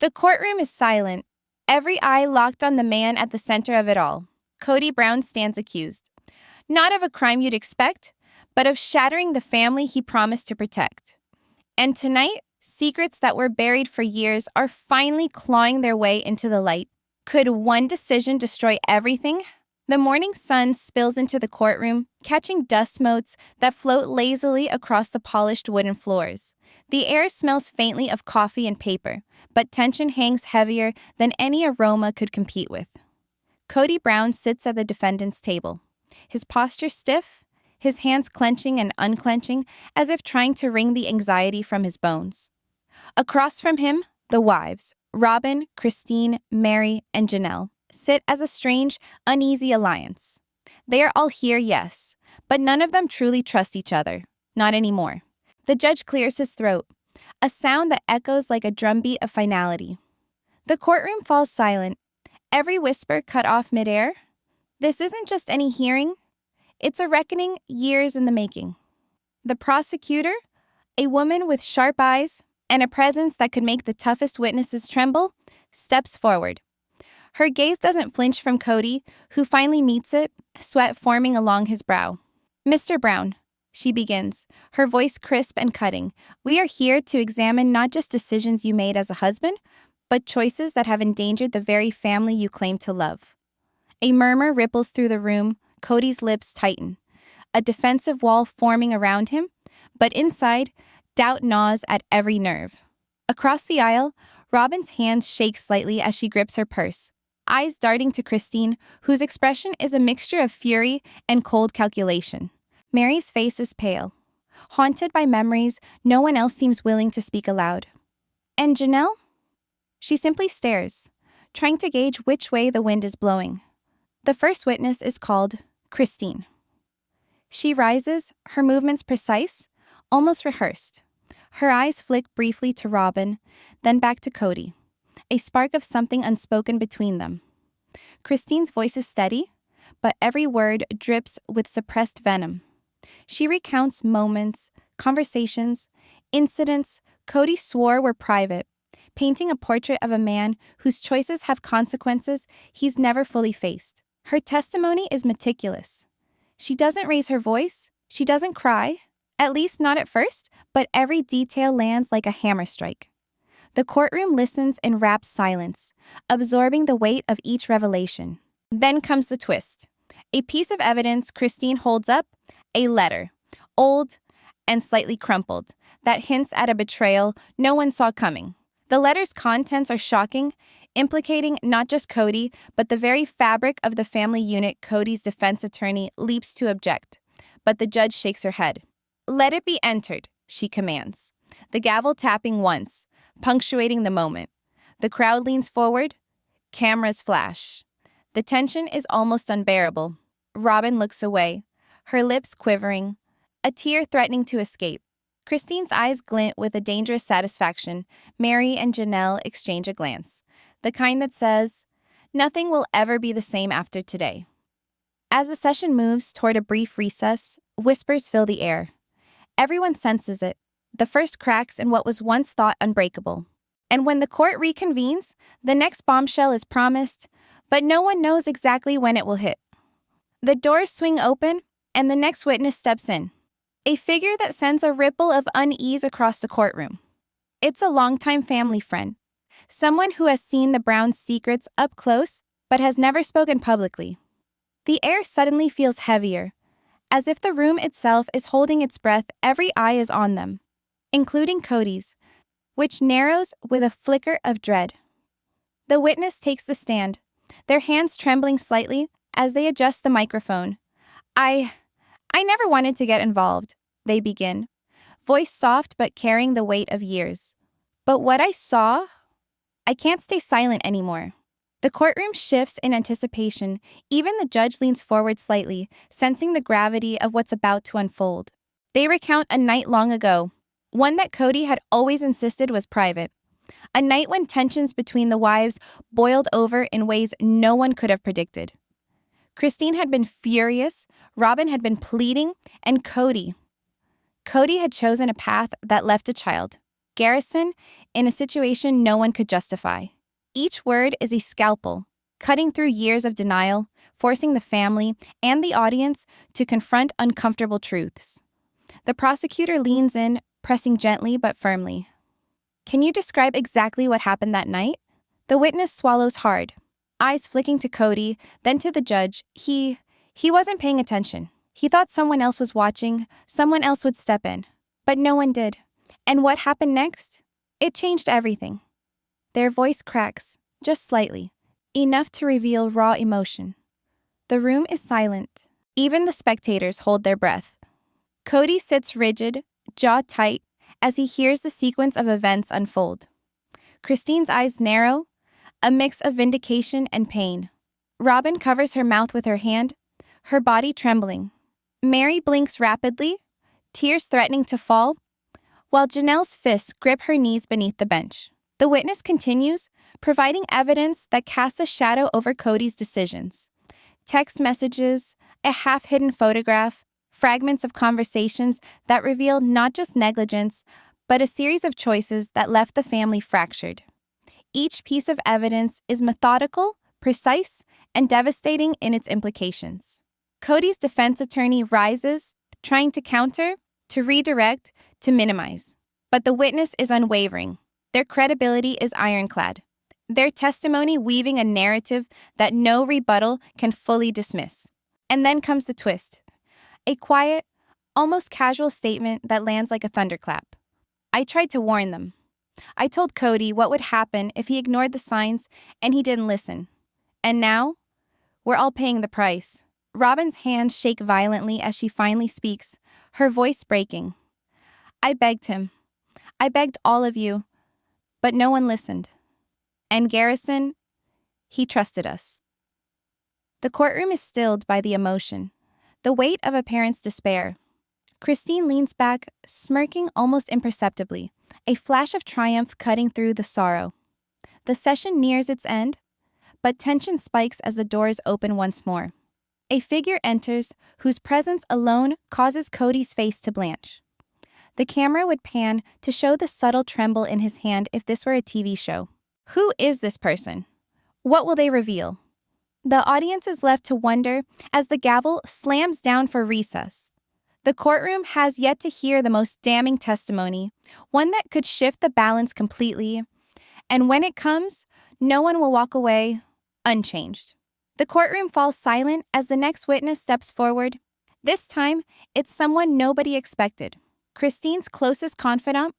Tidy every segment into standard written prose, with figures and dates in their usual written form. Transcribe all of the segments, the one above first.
The courtroom is silent, every eye locked on the man at the center of it all. Kody Brown stands accused. Not of a crime you'd expect, but of shattering the family he promised to protect. And tonight, secrets that were buried for years are finally clawing their way into the light. Could one decision destroy everything? The morning sun spills into the courtroom, catching dust motes that float lazily across the polished wooden floors. The air smells faintly of coffee and paper, but tension hangs heavier than any aroma could compete with. Kody Brown sits at the defendant's table, his posture stiff, his hands clenching and unclenching as if trying to wring the anxiety from his bones. Across from him, the wives, Robyn, Christine, Meri, and Janelle, sit as a strange, uneasy alliance. They are all here, yes, but none of them truly trust each other. Not anymore. The judge clears his throat, a sound that echoes like a drumbeat of finality. The courtroom falls silent, every whisper cut off midair. This isn't just any hearing. It's a reckoning years in the making. The prosecutor, a woman with sharp eyes and a presence that could make the toughest witnesses tremble, steps forward. Her gaze doesn't flinch from Kody, who finally meets it, sweat forming along his brow. "Mr. Brown," she begins, her voice crisp and cutting, "we are here to examine not just decisions you made as a husband, but choices that have endangered the very family you claim to love." A murmur ripples through the room, Kody's lips tighten, a defensive wall forming around him, but inside, doubt gnaws at every nerve. Across the aisle, Robyn's hands shake slightly as she grips her purse, eyes darting to Christine, whose expression is a mixture of fury and cold calculation. Meri's face is pale. Haunted by memories, no one else seems willing to speak aloud. And Janelle? She simply stares, trying to gauge which way the wind is blowing. The first witness is called Christine. She rises, her movements precise, almost rehearsed. Her eyes flick briefly to Robyn, then back to Kody, a spark of something unspoken between them. Christine's voice is steady, but every word drips with suppressed venom. She recounts moments, conversations, incidents Kody swore were private, painting a portrait of a man whose choices have consequences he's never fully faced. Her testimony is meticulous. She doesn't raise her voice, she doesn't cry, at least not at first, but every detail lands like a hammer strike. The courtroom listens in rapt silence, absorbing the weight of each revelation. Then comes the twist. A piece of evidence Christine holds up, a letter, old and slightly crumpled, that hints at a betrayal no one saw coming. The letter's contents are shocking, implicating not just Kody, but the very fabric of the family unit. Kody's defense attorney leaps to object, but the judge shakes her head. "Let it be entered," she commands, the gavel tapping once, punctuating the moment. The crowd leans forward, cameras flash. The tension is almost unbearable. Robyn looks away, her lips quivering, a tear threatening to escape. Christine's eyes glint with a dangerous satisfaction. Meri and Janelle exchange a glance, the kind that says, "Nothing will ever be the same after today." As the session moves toward a brief recess, whispers fill the air. Everyone senses it, the first cracks in what was once thought unbreakable. And when the court reconvenes, the next bombshell is promised, but no one knows exactly when it will hit. The doors swing open, and the next witness steps in, a figure that sends a ripple of unease across the courtroom. It's a longtime family friend, someone who has seen the Browns' secrets up close but has never spoken publicly. The air suddenly feels heavier, as if the room itself is holding its breath. Every eye is on them, including Kody's, which narrows with a flicker of dread. The witness takes the stand, their hands trembling slightly as they adjust the microphone. I never wanted to get involved," they begin, voice soft but carrying the weight of years. "But what I saw, I can't stay silent anymore." The courtroom shifts in anticipation. Even the judge leans forward slightly, sensing the gravity of what's about to unfold. They recount a night long ago, one that Kody had always insisted was private. A night when tensions between the wives boiled over in ways no one could have predicted. Christine had been furious, Robyn had been pleading, and Kody had chosen a path that left a child. Garrison in a situation no one could justify. Each word is a scalpel, cutting through years of denial, forcing the family and the audience to confront uncomfortable truths. The prosecutor leans in, pressing gently but firmly. Can you describe exactly what happened that night? The witness swallows hard, eyes flicking to Kody, then to the judge. He wasn't paying attention. He thought someone else was watching, someone else would step in. But no one did. And what happened next? It changed everything. Their voice cracks, just slightly, enough to reveal raw emotion. The room is silent. Even the spectators hold their breath. Kody sits rigid, jaw tight, as he hears the sequence of events unfold. Christine's eyes narrow, a mix of vindication and pain. Robyn covers her mouth with her hand, her body trembling. Meri blinks rapidly, tears threatening to fall, while Janelle's fists grip her knees beneath the bench. The witness continues, providing evidence that casts a shadow over Kody's decisions. Text messages, a half-hidden photograph, fragments of conversations that reveal not just negligence, but a series of choices that left the family fractured. Each piece of evidence is methodical, precise, and devastating in its implications. Kody's defense attorney rises, trying to counter, to redirect, to minimize. But the witness is unwavering. Their credibility is ironclad. Their testimony weaving a narrative that no rebuttal can fully dismiss. And then comes the twist. A quiet, almost casual statement that lands like a thunderclap. I tried to warn them. I told Kody what would happen if he ignored the signs and he didn't listen. And now, we're all paying the price. Robyn's hands shake violently as she finally speaks, her voice breaking. I begged him. I begged all of you, but no one listened. And Garrison, he trusted us. The courtroom is stilled by the emotion, the weight of a parent's despair. Christine leans back, smirking almost imperceptibly, a flash of triumph cutting through the sorrow. The session nears its end, but tension spikes as the doors open once more. A figure enters whose presence alone causes Kody's face to blanch. The camera would pan to show the subtle tremble in his hand if this were a TV show. Who is this person? What will they reveal? The audience is left to wonder as the gavel slams down for recess. The courtroom has yet to hear the most damning testimony, one that could shift the balance completely. And when it comes, no one will walk away unchanged. The courtroom falls silent as the next witness steps forward. This time, it's someone nobody expected. Christine's closest confidant,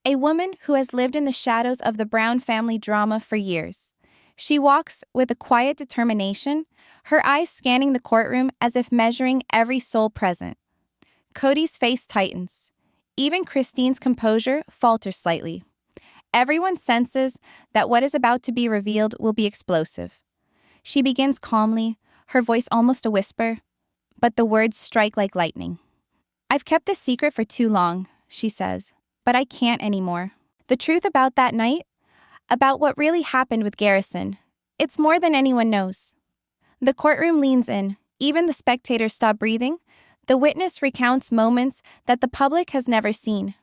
a woman who has lived in the shadows of the Brown family drama for years. She walks with a quiet determination, her eyes scanning the courtroom as if measuring every soul present. Kody's face tightens. Even Christine's composure falters slightly. Everyone senses that what is about to be revealed will be explosive. She begins calmly, her voice almost a whisper, but the words strike like lightning. I've kept this secret for too long, she says, but I can't anymore. The truth about that night, about what really happened with Garrison, it's more than anyone knows. The courtroom leans in, even the spectators stop breathing. The witness recounts moments that the public has never seen.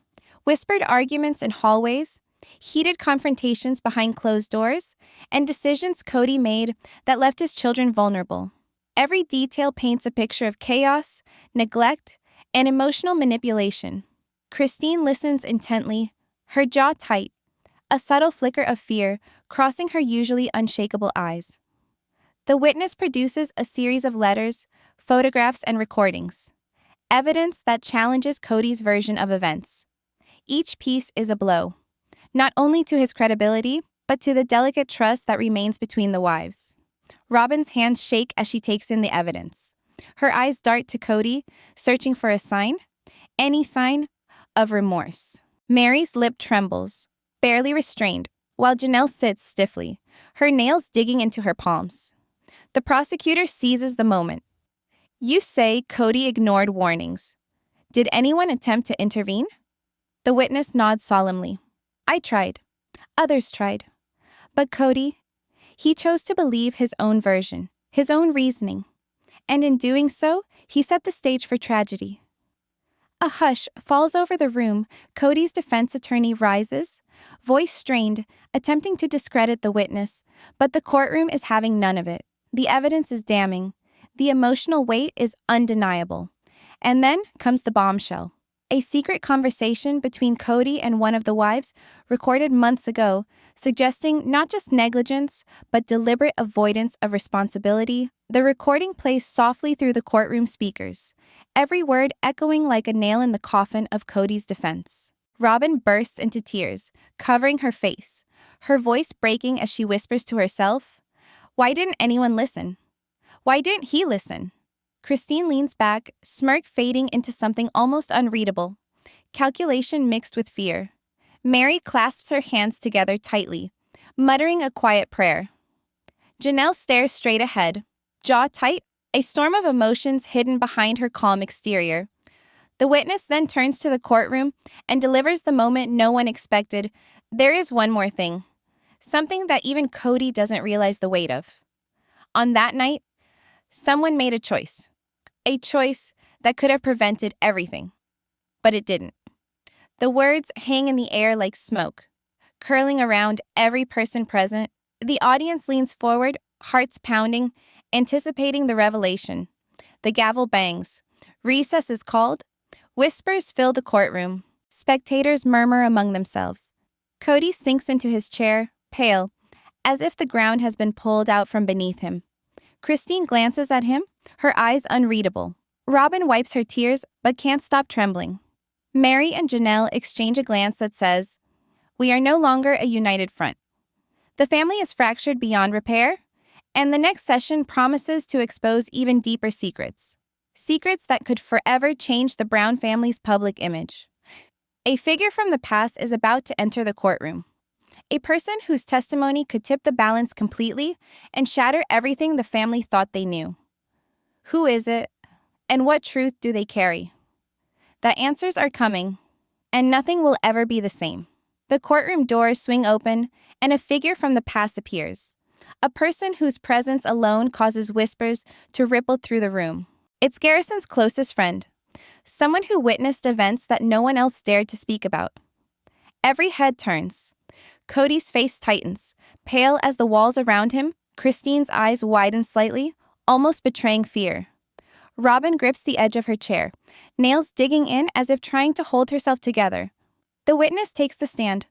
Whispered arguments in hallways, heated confrontations behind closed doors, and decisions Kody made that left his children vulnerable. Every detail paints a picture of chaos, neglect, and emotional manipulation. Christine listens intently, her jaw tight, a subtle flicker of fear crossing her usually unshakable eyes. The witness produces a series of letters, photographs, and recordings, evidence that challenges Kody's version of events. Each piece is a blow, not only to his credibility, but to the delicate trust that remains between the wives. Robyn's hands shake as she takes in the evidence. Her eyes dart to Kody, searching for a sign, any sign of remorse. Meri's lip trembles, barely restrained, while Janelle sits stiffly, her nails digging into her palms. The prosecutor seizes the moment. You say Kody ignored warnings. Did anyone attempt to intervene? The witness nods solemnly. I tried. Others tried. But Kody, he chose to believe his own version, his own reasoning. And in doing so, he set the stage for tragedy. A hush falls over the room. Kody's defense attorney rises, voice strained, attempting to discredit the witness, but the courtroom is having none of it. The evidence is damning. The emotional weight is undeniable. And then comes the bombshell. A secret conversation between Kody and one of the wives, recorded months ago, suggesting not just negligence, but deliberate avoidance of responsibility. The recording plays softly through the courtroom speakers, every word echoing like a nail in the coffin of Kody's defense. Robyn bursts into tears, covering her face, her voice breaking as she whispers to herself, "Why didn't anyone listen? Why didn't he listen?" Christine leans back, smirk fading into something almost unreadable, calculation mixed with fear. Meri clasps her hands together tightly, muttering a quiet prayer. Janelle stares straight ahead, jaw tight, a storm of emotions hidden behind her calm exterior. The witness then turns to the courtroom and delivers the moment no one expected. There is one more thing, something that even Kody doesn't realize the weight of. On that night, someone made a choice that could have prevented everything, but it didn't. The words hang in the air like smoke, curling around every person present. The audience leans forward, hearts pounding, anticipating the revelation. The gavel bangs. Recess is called. Whispers fill the courtroom. Spectators murmur among themselves. Kody sinks into his chair, pale, as if the ground has been pulled out from beneath him. Christine glances at him, her eyes unreadable. Robyn wipes her tears, but can't stop trembling. Meri and Janelle exchange a glance that says, "We are no longer a united front." The family is fractured beyond repair, and the next session promises to expose even deeper secrets. Secrets that could forever change the Brown family's public image. A figure from the past is about to enter the courtroom. A person whose testimony could tip the balance completely and shatter everything the family thought they knew. Who is it, and what truth do they carry? The answers are coming, and nothing will ever be the same. The courtroom doors swing open, and a figure from the past appears. A person whose presence alone causes whispers to ripple through the room. It's Garrison's closest friend, someone who witnessed events that no one else dared to speak about. Every head turns. Kody's face tightens, pale as the walls around him. Christine's eyes widen slightly, almost betraying fear. Robyn grips the edge of her chair, nails digging in as if trying to hold herself together. The witness takes the stand,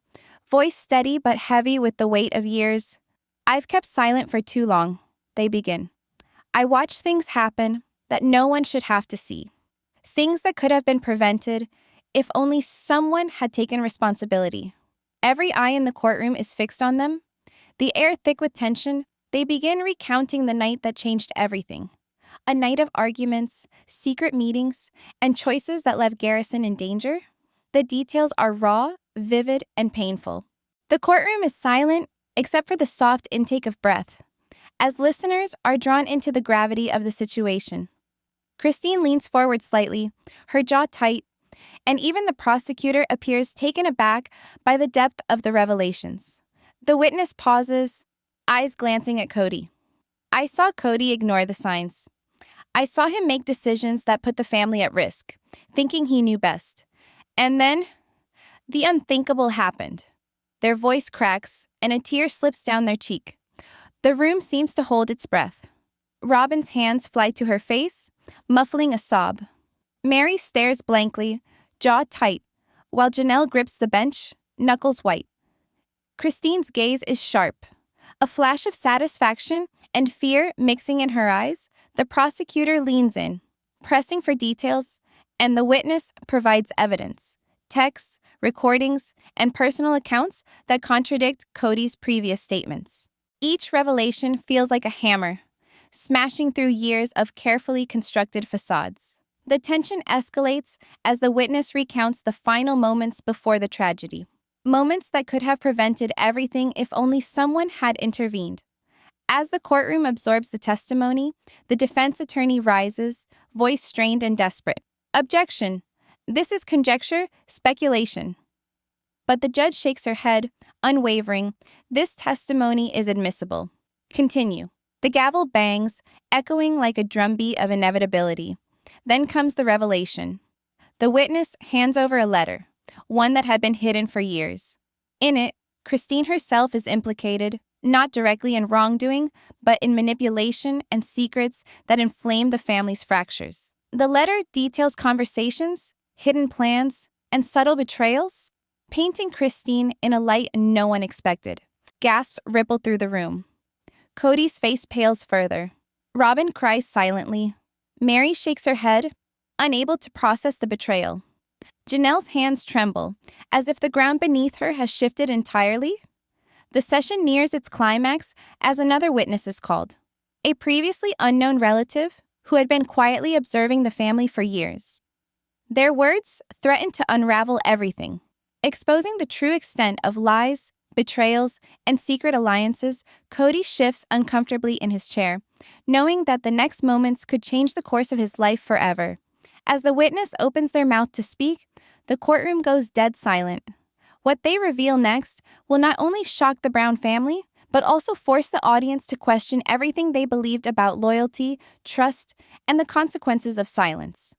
voice steady but heavy with the weight of years. "I've kept silent for too long," they begin. "I watched things happen that no one should have to see. Things that could have been prevented if only someone had taken responsibility." Every eye in the courtroom is fixed on them. The air thick with tension, they begin recounting the night that changed everything. A night of arguments, secret meetings, and choices that left Garrison in danger. The details are raw, vivid, and painful. The courtroom is silent, except for the soft intake of breath, as listeners are drawn into the gravity of the situation. Christine leans forward slightly, her jaw tight, and even the prosecutor appears taken aback by the depth of the revelations. The witness pauses, eyes glancing at Kody. "I saw Kody ignore the signs. I saw him make decisions that put the family at risk, thinking he knew best. And then, the unthinkable happened." Their voice cracks, and a tear slips down their cheek. The room seems to hold its breath. Robyn's hands fly to her face, muffling a sob. Meri stares blankly, jaw tight, while Janelle grips the bench, knuckles white. Christine's gaze is sharp, a flash of satisfaction and fear mixing in her eyes. The prosecutor leans in, pressing for details, and the witness provides evidence, texts, recordings, and personal accounts that contradict Kody's previous statements. Each revelation feels like a hammer, smashing through years of carefully constructed facades. The tension escalates as the witness recounts the final moments before the tragedy. Moments that could have prevented everything if only someone had intervened. As the courtroom absorbs the testimony, the defense attorney rises, voice strained and desperate. "Objection. This is conjecture, speculation." But the judge shakes her head, unwavering. "This testimony is admissible." Continue. The gavel bangs, echoing like a drumbeat of inevitability. Then comes the revelation. The witness hands over a letter, one that had been hidden for years. In it, Christine herself is implicated, not directly in wrongdoing, but in manipulation and secrets that inflame the family's fractures. The letter details conversations, hidden plans, and subtle betrayals, painting Christine in a light no one expected. Gasps ripple through the room. Kody's face pales further. Robyn cries silently. Meri shakes her head, unable to process the betrayal. Janelle's hands tremble, as if the ground beneath her has shifted entirely. The session nears its climax as another witness is called, a previously unknown relative who had been quietly observing the family for years. Their words threaten to unravel everything, exposing the true extent of lies, betrayals, and secret alliances. Kody shifts uncomfortably in his chair, knowing that the next moments could change the course of his life forever. As the witness opens their mouth to speak, the courtroom goes dead silent. What they reveal next will not only shock the Brown family, but also force the audience to question everything they believed about loyalty, trust, and the consequences of silence.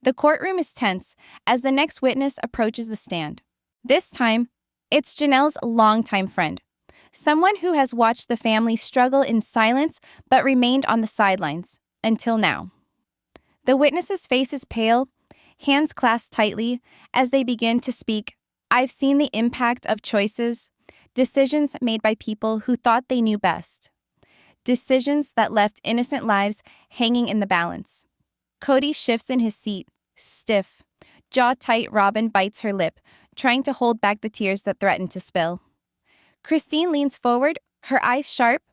The courtroom is tense as the next witness approaches the stand. This time, it's Janelle's longtime friend, someone who has watched the family struggle in silence but remained on the sidelines until now. The witness's face is pale, hands clasped tightly as they begin to speak. I've seen the impact of choices, decisions made by people who thought they knew best. Decisions that left innocent lives hanging in the balance. Kody shifts in his seat, stiff. Jaw tight, Robyn bites her lip, trying to hold back the tears that threaten to spill. Christine leans forward, her eyes sharp,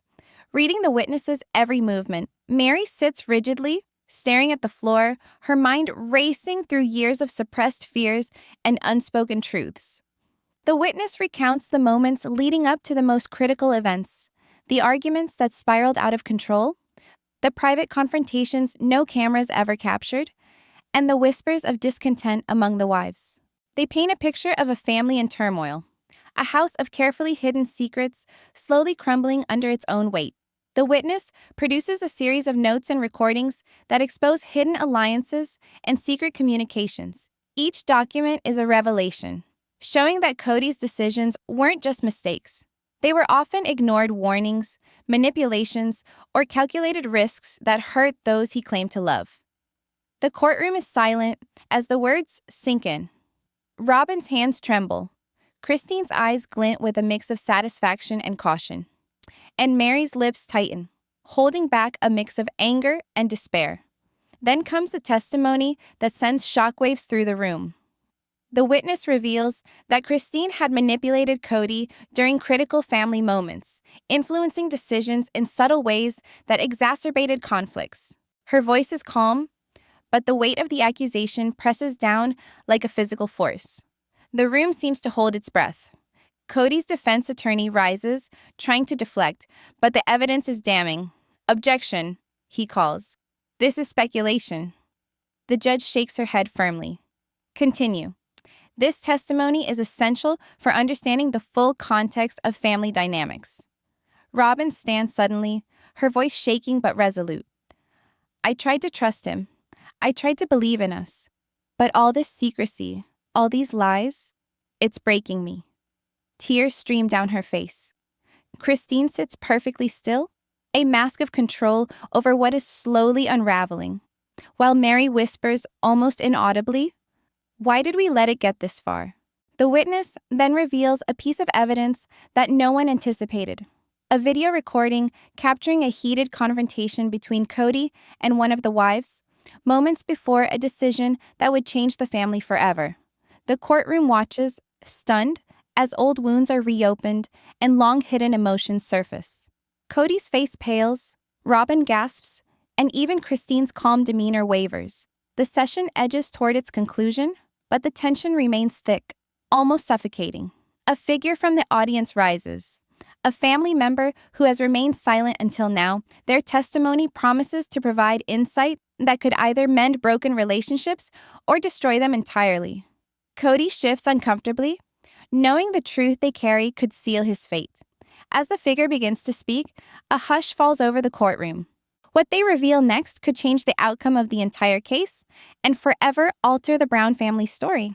reading the witness's every movement. Meri sits rigidly, staring at the floor, her mind racing through years of suppressed fears and unspoken truths. The witness recounts the moments leading up to the most critical events, the arguments that spiraled out of control, the private confrontations no cameras ever captured, and the whispers of discontent among the wives. They paint a picture of a family in turmoil, a house of carefully hidden secrets slowly crumbling under its own weight. The witness produces a series of notes and recordings that expose hidden alliances and secret communications. Each document is a revelation, showing that Kody's decisions weren't just mistakes. They were often ignored warnings, manipulations, or calculated risks that hurt those he claimed to love. The courtroom is silent as the words sink in. Robyn's hands tremble. Christine's eyes glint with a mix of satisfaction and caution. And Meri's lips tighten, holding back a mix of anger and despair. Then comes the testimony that sends shockwaves through the room. The witness reveals that Christine had manipulated Kody during critical family moments, influencing decisions in subtle ways that exacerbated conflicts. Her voice is calm, but the weight of the accusation presses down like a physical force. The room seems to hold its breath. Kody's defense attorney rises, trying to deflect, but the evidence is damning. Objection, he calls. This is speculation. The judge shakes her head firmly. Continue. This testimony is essential for understanding the full context of family dynamics. Robyn stands suddenly, her voice shaking but resolute. I tried to trust him. I tried to believe in us. But all this secrecy, all these lies, it's breaking me. Tears stream down her face. Christine sits perfectly still, a mask of control over what is slowly unraveling, while Meri whispers almost inaudibly, "Why did we let it get this far?" The witness then reveals a piece of evidence that no one anticipated, a video recording capturing a heated confrontation between Kody and one of the wives, moments before a decision that would change the family forever. The courtroom watches, stunned, as old wounds are reopened and long-hidden emotions surface. Kody's face pales, Robyn gasps, and even Christine's calm demeanor wavers. The session edges toward its conclusion, but the tension remains thick, almost suffocating. A figure from the audience rises. A family member who has remained silent until now, their testimony promises to provide insight that could either mend broken relationships or destroy them entirely. Kody shifts uncomfortably, knowing the truth they carry could seal his fate. As the figure begins to speak, a hush falls over the courtroom. What they reveal next could change the outcome of the entire case and forever alter the Brown family's story.